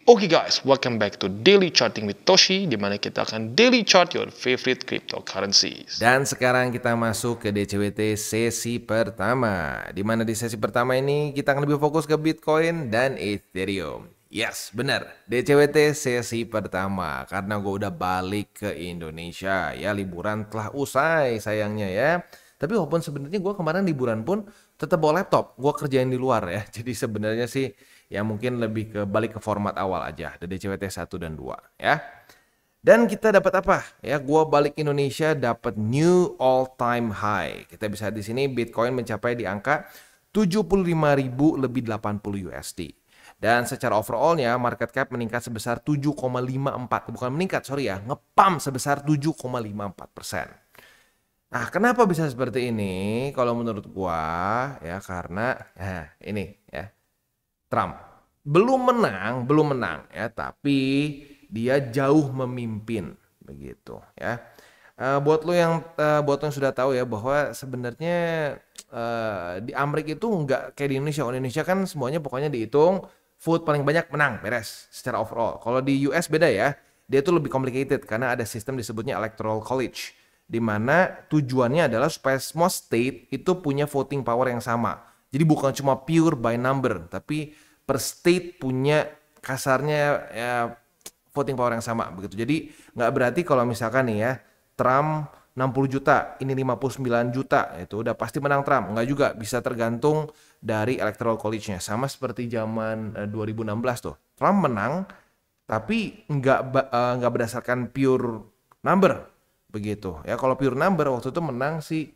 Oke guys, welcome back to Daily Charting with Toshi, di mana kita akan daily chart your favorite cryptocurrencies. Dan sekarang kita masuk ke DCWT sesi pertama, di mana di sesi pertama ini kita akan lebih fokus ke Bitcoin dan Ethereum. Yes, benar, DCWT sesi pertama, karena gue udah balik ke Indonesia. Ya, liburan telah usai sayangnya ya. Tapi walaupun sebenarnya gue kemarin liburan pun tetap bawa laptop, gue kerjain di luar ya. Jadi sebenarnya sih ya mungkin lebih ke balik ke format awal aja, DCWT 1 dan 2 ya. Dan kita dapat apa? Ya, gua balik Indonesia dapat new all time high. Kita bisa di sini Bitcoin mencapai di angka 75.000 lebih 80 USD. Dan secara overallnya market cap meningkat sebesar 7,54. Bukan meningkat, sorry ya, ngepam sebesar 7,54%. Nah, kenapa bisa seperti ini? Kalau menurut gua ya karena ini ya. Trump belum menang ya, tapi dia jauh memimpin begitu ya. Buat lo yang sudah tahu ya bahwa sebenarnya di Amerika itu nggak kayak di Indonesia. Di Indonesia kan semuanya pokoknya dihitung vote paling banyak menang beres secara overall. Kalau di US beda ya, dia itu lebih complicated karena ada sistem disebutnya electoral college, di mana tujuannya adalah supaya semua state itu punya voting power yang sama. Jadi bukan cuma pure by number, tapi per state punya kasarnya ya, voting power yang sama begitu. Jadi nggak berarti kalau misalkan nih ya Trump 60 juta, ini 59 juta, itu udah pasti menang Trump. Nggak juga, bisa tergantung dari electoral college-nya. Sama seperti zaman 2016 tuh. Trump menang, tapi nggak berdasarkan pure number begitu. Ya kalau pure number waktu itu menang si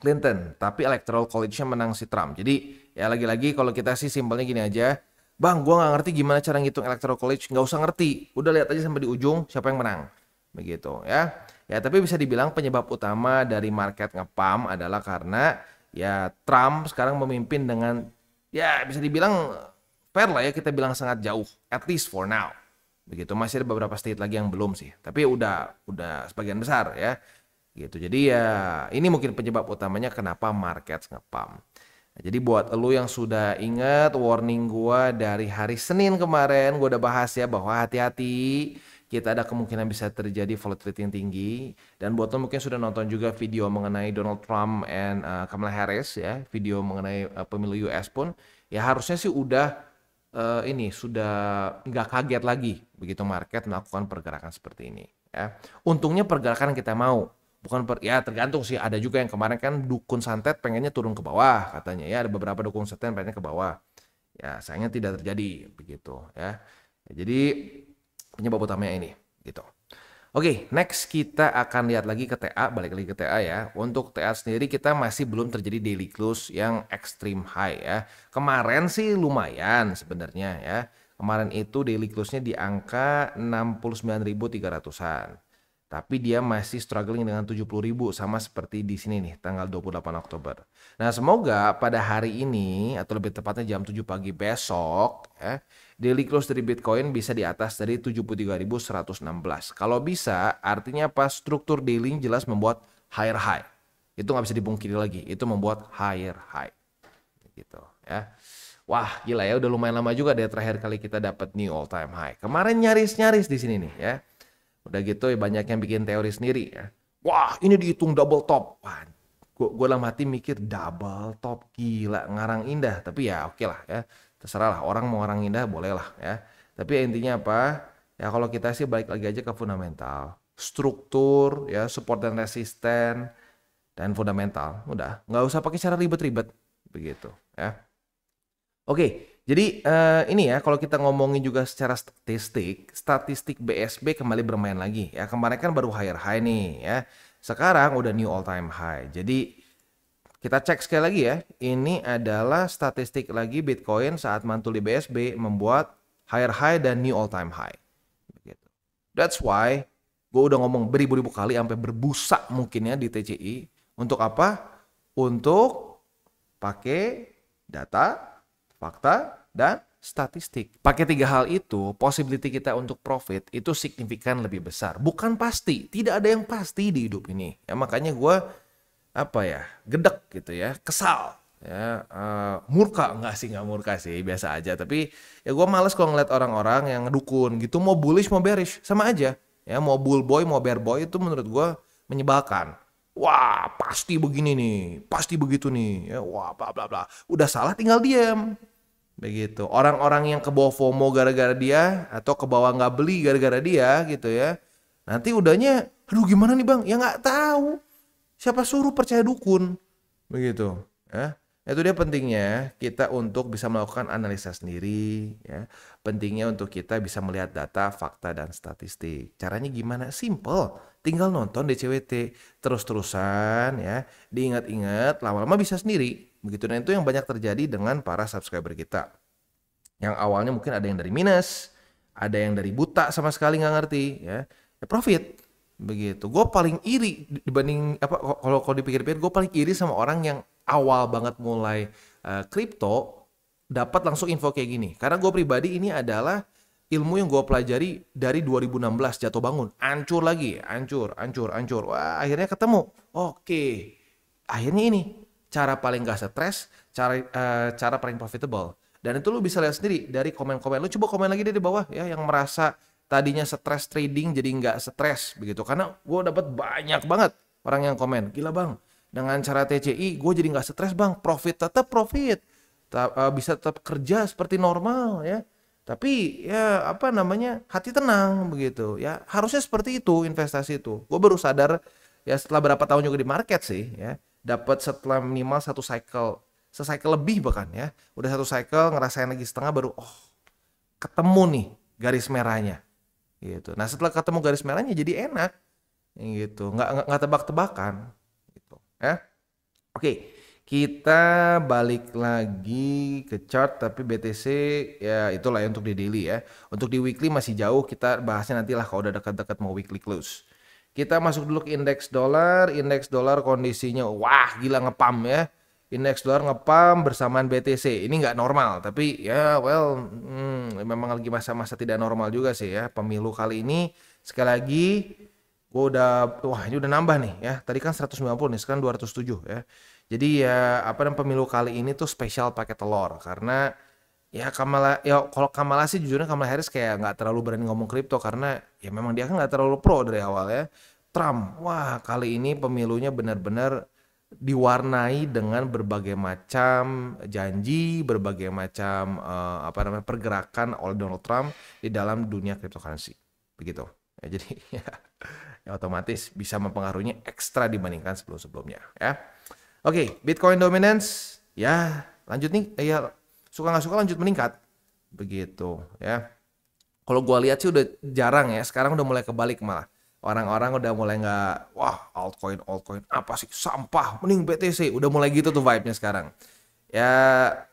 Clinton, tapi electoral college-nya menang si Trump. Jadi ya lagi-lagi kalau kita sih simpelnya gini aja, Bang, gua nggak ngerti gimana cara ngitung electoral college. Nggak usah ngerti, udah lihat aja sampai di ujung siapa yang menang, begitu ya. Ya tapi bisa dibilang penyebab utama dari market ngepump adalah karena ya Trump sekarang memimpin dengan ya bisa dibilang fair lah ya, kita bilang sangat jauh, at least for now, begitu. Masih ada beberapa state lagi yang belum sih, tapi udah sebagian besar ya. Gitu. Jadi ya ini mungkin penyebab utamanya kenapa market ngepump. Nah, jadi buat lo yang sudah ingat warning gua dari hari Senin kemarin, gua udah bahas ya bahwa hati-hati, kita ada kemungkinan bisa terjadi volatility yang tinggi. Dan buat lo mungkin sudah nonton juga video mengenai Donald Trump and Kamala Harris ya, video mengenai pemilu US pun, ya harusnya sih udah sudah nggak kaget lagi begitu market melakukan pergerakan seperti ini ya. Untungnya pergerakan kita mau. Bukan ya tergantung sih, ada juga yang kemarin kan dukun santet pengennya turun ke bawah katanya ya, ada beberapa dukun santet pengennya ke bawah. Ya sayangnya tidak terjadi begitu ya. Jadi penyebab utamanya ini gitu. Oke, next kita akan lihat lagi ke TA, balik lagi ke TA ya. Untuk TA sendiri kita masih belum terjadi daily close yang extreme high ya. Kemarin sih lumayan sebenarnya ya. Kemarin itu daily close-nya di angka 69.300-an. Tapi dia masih struggling dengan 70.000 sama seperti di sini nih tanggal 28 Oktober. Nah, semoga pada hari ini atau lebih tepatnya jam 7 pagi besok ya, daily close dari Bitcoin bisa di atas dari 73.116. Kalau bisa, artinya apa? Struktur daily jelas membuat higher high. Itu nggak bisa dipungkiri lagi, itu membuat higher high. Gitu ya. Wah, gila ya, udah lumayan lama juga deh terakhir kali kita dapat new all time high. Kemarin nyaris-nyaris di sini nih ya. Udah gitu ya banyak yang bikin teori sendiri ya. Wah, ini dihitung double top. Wah, gue dalam hati mikir double top, gila, ngarang indah. Tapi ya oke lah ya, terserah lah, orang mau ngarang indah boleh lah ya. Tapi ya, intinya apa? Ya kalau kita sih balik lagi aja ke fundamental, struktur ya, support dan resisten dan fundamental. Udah, nggak usah pakai cara ribet-ribet begitu ya. Oke. Jadi ini ya kalau kita ngomongin juga secara statistik BSB kembali bermain lagi ya. Kemarin kan baru higher high nih ya. Sekarang udah new all time high. Jadi kita cek sekali lagi ya. Ini adalah statistik lagi Bitcoin saat mantul di BSB membuat higher high dan new all time high. Begitu. That's why gue udah ngomong beribu-ribu kali sampai berbusa mungkin ya di TCI. Untuk apa? Untuk pakai data, fakta, dan statistik. Pakai 3 hal itu, possibility kita untuk profit itu signifikan lebih besar. Bukan pasti, tidak ada yang pasti di hidup ini. Ya makanya gue gedek gitu ya, kesal ya murka nggak murka sih, biasa aja. Tapi ya gue males kalau ngeliat orang-orang yang dukun gitu, mau bullish mau bearish sama aja ya, mau bull boy mau bear boy itu menurut gue menyebalkan. Wah pasti begini nih, pasti begitu nih ya, wah bla bla bla, udah salah tinggal diam begitu. Orang-orang yang ke bawah FOMO gara-gara dia, atau ke bawah nggak beli gara-gara dia gitu ya, nanti udahnya aduh gimana nih bang, ya nggak tahu, siapa suruh percaya dukun begitu ya. Itu dia pentingnya kita untuk bisa melakukan analisa sendiri ya. Pentingnya untuk kita bisa melihat data, fakta, dan statistik. Caranya gimana? Simple. Tinggal nonton DCWT terus-terusan ya. Diingat-ingat, lama-lama bisa sendiri. Begitu. Dan itu yang banyak terjadi dengan para subscriber kita. Yang awalnya mungkin ada yang dari minus, ada yang dari buta sama sekali nggak ngerti ya. Ya profit. Begitu. Gue paling iri dibanding apa, kalau dipikir-pikir gue paling iri sama orang yang awal banget mulai kripto dapat langsung info kayak gini. Karena gue pribadi ini adalah ilmu yang gue pelajari dari 2016 jatuh bangun, hancur lagi, hancur. Wah, akhirnya ketemu. Oke. Akhirnya ini cara paling gak stres, cara paling profitable. Dan itu lu bisa lihat sendiri dari komen-komen. Lu coba komen lagi deh di bawah ya, yang merasa tadinya stres trading jadi nggak stres begitu. Karena gue dapat banyak banget orang yang komen, gila bang, dengan cara TCI gue jadi nggak stres bang, tetap profit, bisa tetap kerja seperti normal ya. Tapi ya apa namanya, hati tenang begitu ya. Harusnya seperti itu investasi itu. Gue baru sadar ya setelah berapa tahun juga di market sih ya. Dapat setelah minimal satu secycle lebih bahkan ya. Udah satu cycle ngerasain lagi setengah baru ketemu nih garis merahnya gitu. Nah setelah ketemu garis merahnya jadi enak gitu, nggak tebak-tebakan gitu ya. Oke, kita balik lagi ke chart, tapi BTC ya itulah ya untuk di daily ya. Untuk di weekly masih jauh, kita bahasnya nantilah kalau udah dekat-dekat mau weekly close. Kita masuk dulu ke indeks dolar kondisinya wah gila ngepam ya. Indeks dolar ngepam bersamaan BTC. Ini nggak normal, tapi ya memang lagi masa-masa tidak normal juga sih ya. Pemilu kali ini sekali lagi gue ini udah nambah nih ya. Tadi kan 190 nih, sekarang 207 ya. Jadi ya apa namanya, pemilu kali ini tuh spesial pakai telur karena ya kalau Kamala sih jujurnya Kamala Harris kayak nggak terlalu berani ngomong kripto karena ya memang dia kan nggak terlalu pro dari awal ya. Trump, wah kali ini pemilunya benar-benar diwarnai dengan berbagai macam janji, berbagai macam pergerakan oleh Donald Trump di dalam dunia cryptocurrency. Begitu. Ya, jadi ya otomatis bisa mempengaruhinya ekstra dibandingkan sebelum-sebelumnya ya. Oke, Bitcoin dominance ya lanjut nih ya, suka nggak suka lanjut meningkat. Begitu ya. Kalau gua lihat sih udah jarang ya, sekarang udah mulai kebalik malah. Orang-orang udah mulai nggak, wah altcoin apa sih sampah, mending BTC, udah mulai gitu tuh vibe-nya sekarang. Ya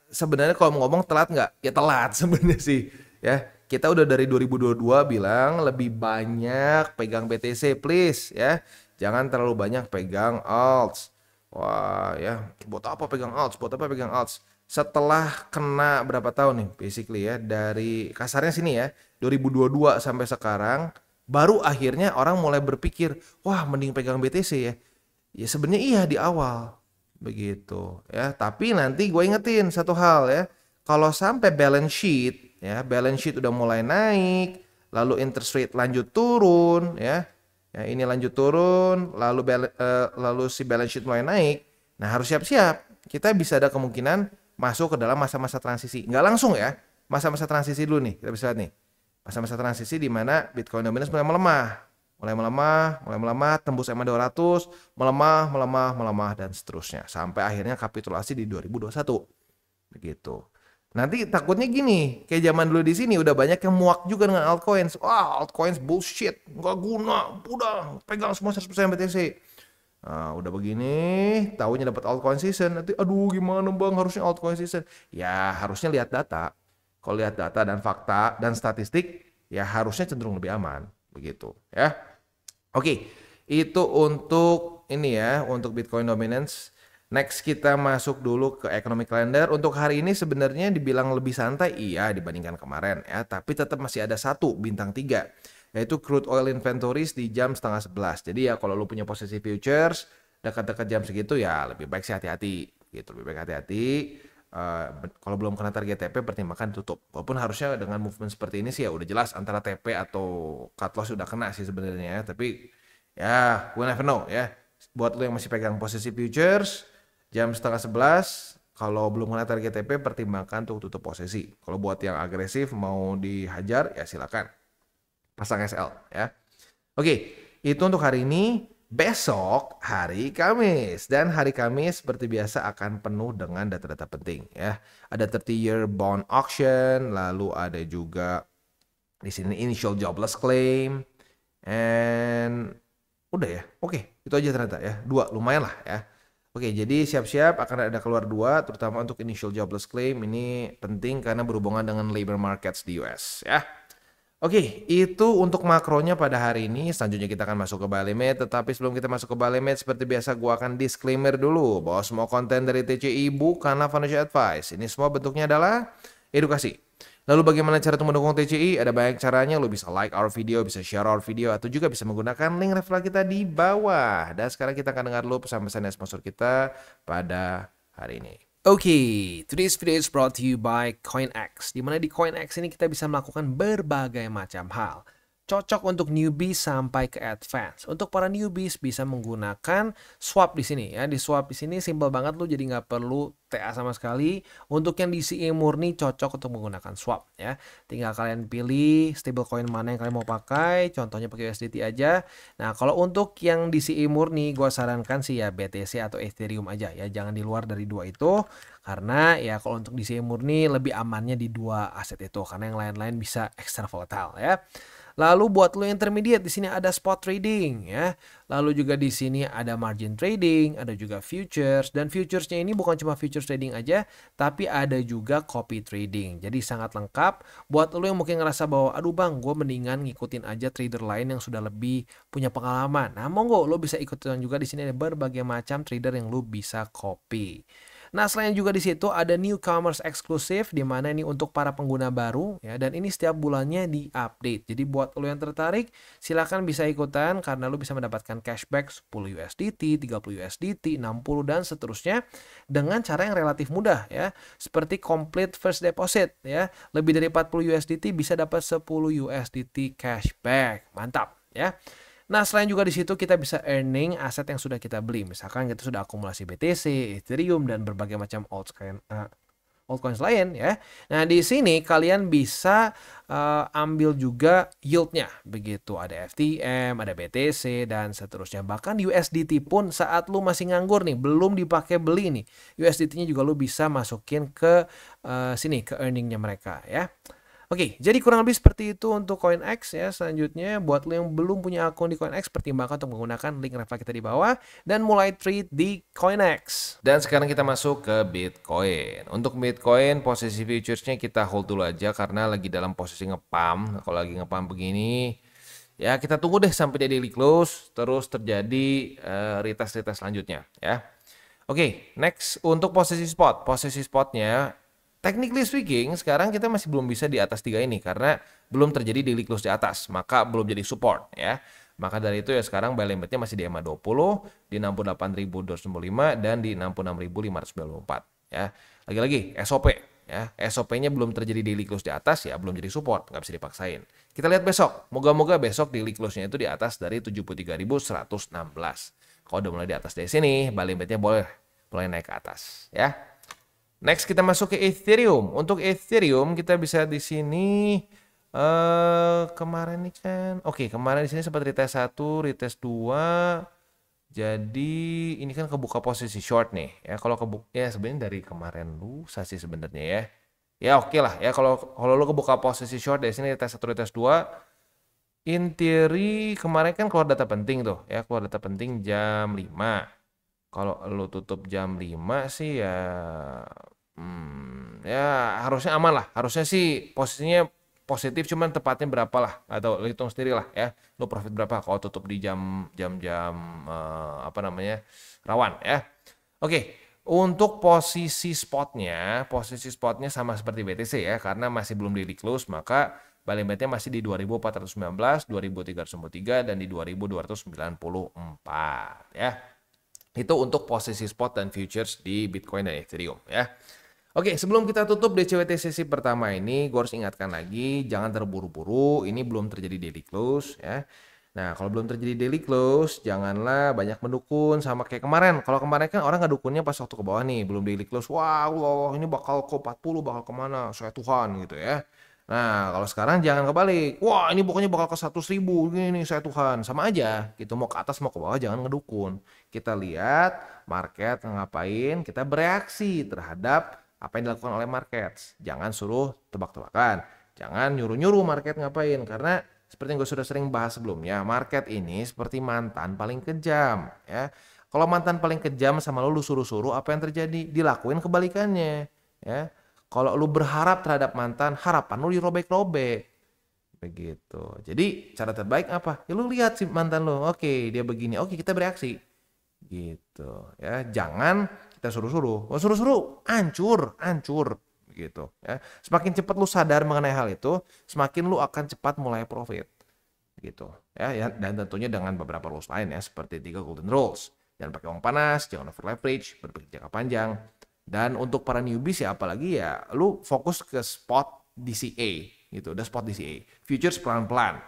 sebenarnya kalau mau ngomong telat nggak? Ya telat sebenarnya sih. Ya kita udah dari 2022 bilang lebih banyak pegang BTC please ya, jangan terlalu banyak pegang alts. Wah ya, buat apa pegang alts? Setelah kena berapa tahun nih basically ya, dari kasarnya sini ya 2022 sampai sekarang baru akhirnya orang mulai berpikir, wah mending pegang BTC ya. Ya sebenarnya iya di awal begitu ya. Tapi nanti gue ingetin satu hal ya, kalau sampai balance sheet udah mulai naik, lalu interest rate lanjut turun ya. Ya ini lanjut turun, lalu si balance sheet mulai naik. Nah harus siap-siap. Kita bisa ada kemungkinan masuk ke dalam masa-masa transisi. Nggak langsung ya, masa-masa transisi dulu nih. Kita bisa lihat nih. Masa-masa transisi di mana Bitcoin dominance mulai melemah, tembus EMA 200, melemah dan seterusnya sampai akhirnya kapitulasi di 2021. Begitu. Nanti takutnya gini, kayak zaman dulu di sini udah banyak yang muak juga dengan altcoins. Wah, altcoins bullshit, nggak guna, udah pegang semua 100% BTC. Nah, udah begini, tahunya dapat altcoin season, nanti aduh gimana bang, harusnya altcoin season. Ya harusnya lihat data. Kalau lihat data dan fakta dan statistik, ya harusnya cenderung lebih aman, begitu ya. Oke, itu untuk ini ya, untuk Bitcoin dominance. Next kita masuk dulu ke economic calendar. Untuk hari ini sebenarnya dibilang lebih santai, iya dibandingkan kemarin ya, tapi tetap masih ada satu bintang 3, yaitu crude oil inventories di jam 10:30. Jadi ya kalau lu punya posisi futures dekat-dekat jam segitu ya lebih baik sih hati-hati gitu. Lebih baik hati-hati. Kalau belum kena target TP pertimbangkan tutup. Walaupun harusnya dengan movement seperti ini sih ya udah jelas antara TP atau cut loss udah kena sih sebenarnya ya. Tapi ya we'll never know ya. Buat lo yang masih pegang posisi futures jam 10:30 kalau belum kena target TP pertimbangkan untuk tutup posisi. Kalau buat yang agresif mau dihajar ya silakan pasang SL ya. Oke, itu untuk hari ini. Besok hari Kamis, dan hari Kamis seperti biasa akan penuh dengan data-data penting ya. Ada 30-year bond auction, lalu ada juga di sini initial jobless claim, and udah ya. Oke, itu aja ternyata ya. 2 lumayan lah ya. Oke, jadi siap-siap akan ada keluar 2, terutama untuk initial jobless claim ini penting karena berhubungan dengan labor markets di US ya. Oke, itu untuk makronya pada hari ini. Selanjutnya kita akan masuk ke buy limit. Tetapi sebelum kita masuk ke buy limit, seperti biasa gua akan disclaimer dulu bahwa semua konten dari TCI bukanlah financial advice. Ini semua bentuknya adalah edukasi. Lalu bagaimana cara untuk mendukung TCI? Ada banyak caranya. Lu bisa like our video, bisa share our video, atau juga bisa menggunakan link referral kita di bawah. Dan sekarang kita akan dengar dulu pesan-pesan dari sponsor kita pada hari ini. Okay, today's video is brought to you by CoinX. Di mana di CoinX ini kita bisa melakukan berbagai macam hal. Cocok untuk newbies sampai ke advance. Untuk para newbies bisa menggunakan swap di sini ya. Di swap di sini simple banget, lu jadi nggak perlu TA sama sekali. Untuk yang DCA murni cocok untuk menggunakan swap ya. Tinggal kalian pilih stablecoin mana yang kalian mau pakai. Contohnya pakai USDT aja. Nah, kalau untuk yang DCA murni gua sarankan sih ya BTC atau Ethereum aja ya. Jangan di luar dari 2 itu. Karena ya kalau untuk DCA murni lebih amannya di 2 aset itu. Karena yang lain-lain bisa extra volatile ya. Lalu buat lo intermediate di sini ada spot trading ya. Lalu juga di sini ada margin trading, ada juga futures, dan futuresnya ini bukan cuma futures trading aja, tapi ada juga copy trading. Jadi sangat lengkap buat lo yang mungkin ngerasa bahwa aduh bang, gue mendingan ngikutin aja trader lain yang sudah lebih punya pengalaman. Nah, monggo lo bisa ikutin juga, di sini ada berbagai macam trader yang lo bisa copy. Nah, selain juga di situ ada newcomers eksklusif, di mana ini untuk para pengguna baru ya, dan ini setiap bulannya di-update. Jadi buat lo yang tertarik silakan bisa ikutan karena lo bisa mendapatkan cashback 10 USDT, 30 USDT, 60 dan seterusnya dengan cara yang relatif mudah ya. Seperti complete first deposit ya. Lebih dari 40 USDT bisa dapat 10 USDT cashback. Mantap ya. Nah, selain juga di situ kita bisa earning aset yang sudah kita beli. Misalkan kita sudah akumulasi BTC, Ethereum, dan berbagai macam altcoins lain ya. Nah, di sini kalian bisa ambil juga yieldnya. Begitu, ada FTM, ada BTC, dan seterusnya. Bahkan USDT pun saat lu masih nganggur nih, belum dipakai beli nih, USDT-nya juga lu bisa masukin ke sini, ke earningnya mereka ya. Oke, jadi kurang lebih seperti itu untuk CoinX ya. Selanjutnya, buat lo yang belum punya akun di CoinX, pertimbangkan untuk menggunakan link referral kita di bawah dan mulai trade di CoinX. Dan sekarang kita masuk ke Bitcoin. Untuk Bitcoin, posisi futuresnya kita hold dulu aja karena lagi dalam posisi ngepump. Kalau lagi ngepump begini, ya kita tunggu deh sampai dia daily close, terus terjadi retest-retest selanjutnya ya. Oke, next untuk posisi spot. Posisi spotnya, technically speaking, sekarang kita masih belum bisa di atas 3 ini karena belum terjadi daily close di atas, maka belum jadi support ya. Maka dari itu ya sekarang buy limitnya masih di EMA 20, di 68.295 dan di 66.594 ya. Lagi-lagi SOP ya. SOP-nya belum terjadi daily close di atas ya, belum jadi support, nggak bisa dipaksain. Kita lihat besok. Moga-moga besok daily close-nya itu di atas dari 73.116. Kalau udah mulai di atas dari sini, buy limitnya boleh mulai naik ke atas ya. Next kita masuk ke Ethereum. Untuk Ethereum kita bisa di sini kemarin nih kan. Oke, kemarin di sini sempat retest 1, retest 2. Jadi ini kan kebuka posisi short nih. Ya kalau kebuka ya sebenarnya dari kemarin lusa sih sebenarnya ya. Ya oke lah ya, kalau lu kebuka posisi short dari sini retest 1, retest 2. In theory kemarin kan keluar data penting tuh ya, keluar data penting jam 5. Kalau lu tutup jam 5 sih ya ya harusnya aman lah. Harusnya sih posisinya positif, cuman tepatnya berapa lah, atau hitung sendiri lah ya. Lu profit berapa kalau tutup di jam rawan ya. Oke, untuk posisi spotnya sama seperti BTC ya, karena masih belum daily close, maka buy limitnya masih di 2419, 2303 dan di 2294 ya. Itu untuk posisi spot dan futures di Bitcoin dan Ethereum ya. Oke, sebelum kita tutup DCWT sesi pertama ini, gue harus ingatkan lagi, jangan terburu-buru, ini belum terjadi daily close ya. Nah, kalau belum terjadi daily close, janganlah banyak mendukun sama kayak kemarin. Kalau kemarin kan orang ngedukunnya pas waktu ke bawah nih, belum daily close. Wah, Allah, ini bakal ke 40, bakal kemana? Saya Tuhan gitu ya. Nah, kalau sekarang jangan kebalik. Wah, ini pokoknya bakal ke 100.000, ini saya Tuhan. Sama aja, gitu. Mau ke atas, mau ke bawah, jangan ngedukun. Kita lihat market ngapain, kita bereaksi terhadap apa yang dilakukan oleh market. Jangan suruh tebak-tebakan. Jangan nyuruh-nyuruh market ngapain. Karena seperti yang gue sudah sering bahas sebelumnya, market ini seperti mantan paling kejam. Ya. Kalau mantan paling kejam sama lu suruh-suruh, apa yang terjadi? Dilakuin kebalikannya. Ya. Kalau lu berharap terhadap mantan, harapan lu dirobek-robek. Begitu. Jadi cara terbaik apa? Ya lu lihat si mantan lu. Oke, dia begini. Oke, kita bereaksi. Gitu. Ya, jangan kita suruh-suruh. Oh, suruh-suruh, hancur gitu ya. Semakin cepat lu sadar mengenai hal itu, semakin lu akan cepat mulai profit. Gitu ya, dan tentunya dengan beberapa rules lain ya, seperti 3 golden rules. Jangan pakai uang panas, jangan over leverage, berpikir jangka panjang. Dan untuk para newbies ya, apalagi ya lu fokus ke spot DCA gitu, udah spot DCA. Futures pelan-pelan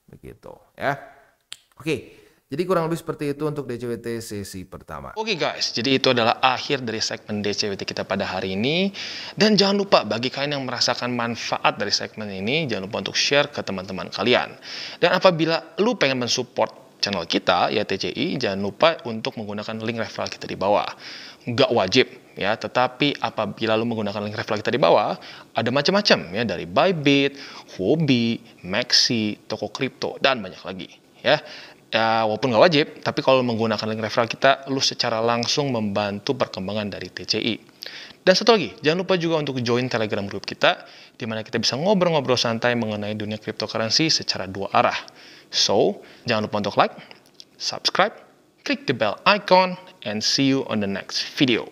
begitu ya. Oke. Jadi kurang lebih seperti itu untuk DCWT sesi pertama. Oke guys, jadi itu adalah akhir dari segmen DCWT kita pada hari ini. Dan jangan lupa bagi kalian yang merasakan manfaat dari segmen ini, jangan lupa untuk share ke teman-teman kalian. Dan apabila lu pengen mensupport channel kita, ya TCI, jangan lupa untuk menggunakan link referral kita di bawah. Nggak wajib ya, tetapi apabila lu menggunakan link referral kita di bawah, ada macam-macam ya, dari Bybit, Huobi, Maxi, toko kripto, dan banyak lagi ya. Ya, walaupun nggak wajib, tapi kalau menggunakan link referral kita, lu secara langsung membantu perkembangan dari TCI. Dan satu lagi, jangan lupa juga untuk join Telegram group kita, di mana kita bisa ngobrol-ngobrol santai mengenai dunia cryptocurrency secara 2 arah. So, jangan lupa untuk like, subscribe, klik the bell icon, and see you on the next video.